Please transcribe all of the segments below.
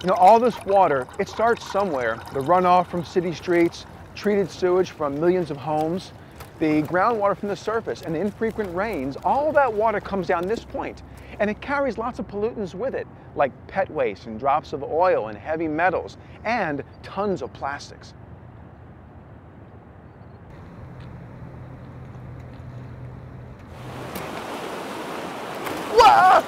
You know, all this water, it starts somewhere. The runoff from city streets, treated sewage from millions of homes, the groundwater from the surface, and the infrequent rains, all that water comes down this point, and it carries lots of pollutants with it, like pet waste and drops of oil and heavy metals, and tons of plastics. Whoa!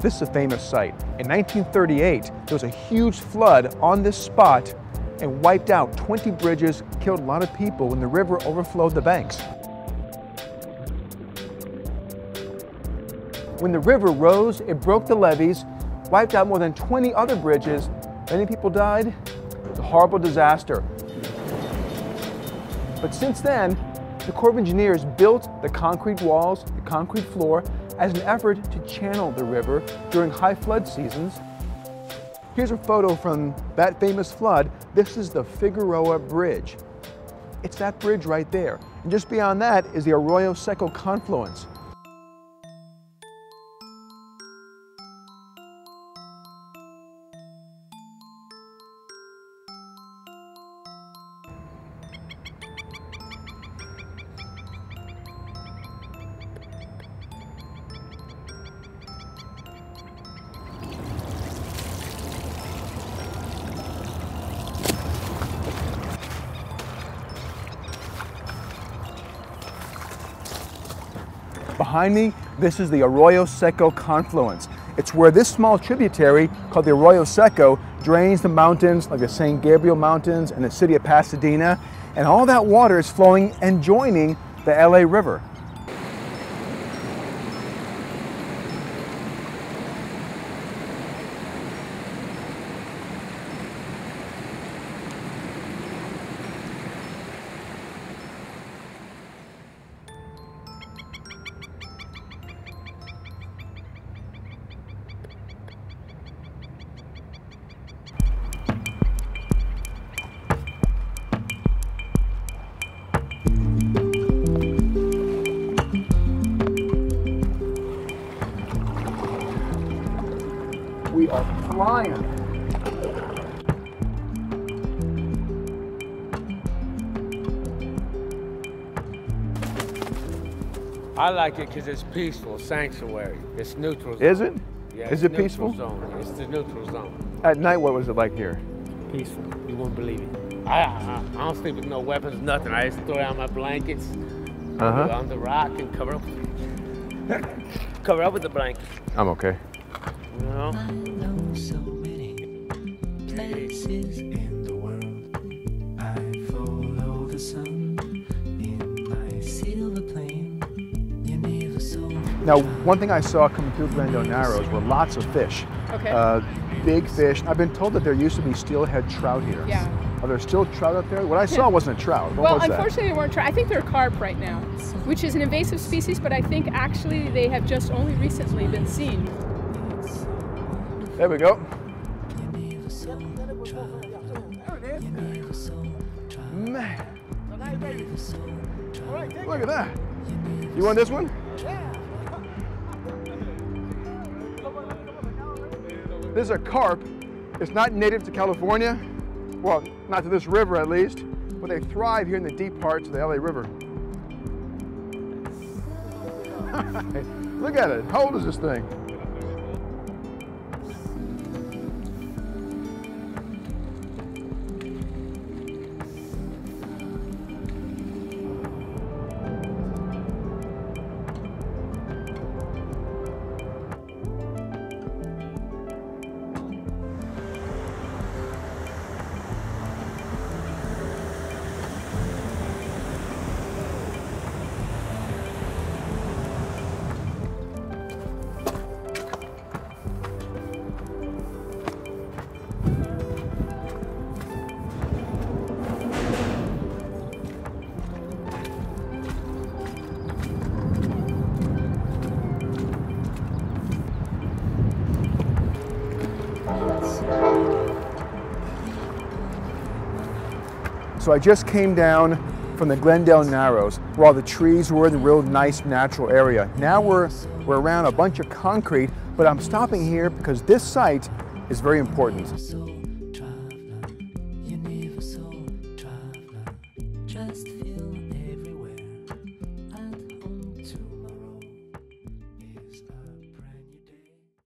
This is a famous site. In 1938, there was a huge flood on this spot and wiped out 20 bridges, killed a lot of people when the river overflowed the banks. When the river rose, it broke the levees, wiped out more than 20 other bridges. Many people died. It was a horrible disaster. But since then, the Corps of Engineers built the concrete walls, the concrete floor, as an effort to channel the river during high flood seasons. Here's a photo from that famous flood. This is the Figueroa Bridge. It's that bridge right there. And just beyond that is the Arroyo Seco confluence. Behind me, this is the Arroyo Seco confluence. It's where this small tributary called the Arroyo Seco drains the mountains like the San Gabriel Mountains and the city of Pasadena, and all that water is flowing and joining the LA River. We are flying. I like it because it's peaceful, sanctuary. It's neutral zone. Is it? Yeah, Is it peaceful? Zone. It's the neutral zone. At night, what was it like here? Peaceful. You won't believe it. I don't sleep with no weapons, nothing. I just throw down my blankets on the rock and cover up with the blanket. I'm okay. You know? I know so many places in the world. I follow the sun in my silver plane. You never saw. Now, one thing I saw coming through Glendale Narrows were lots of fish. Okay. Big fish. I've been told that there used to be steelhead trout here. Yeah. Are there still trout up there? What I saw wasn't a trout. What Well, was that? unfortunately, they weren't trout. I think they're carp right now, which is an invasive species, but I think actually they have just only recently been seen. There we go. Man. Look at that. You want this one? This is a carp. It's not native to California. Well, not to this river at least, but they thrive here in the deep parts of the LA River. Look at it. How old is this thing? So I just came down from the Glendale Narrows, where all the trees were in a real nice natural area. Now we're around a bunch of concrete, but I'm stopping here because this site is very important. Soul traveler, universal traveler, just feel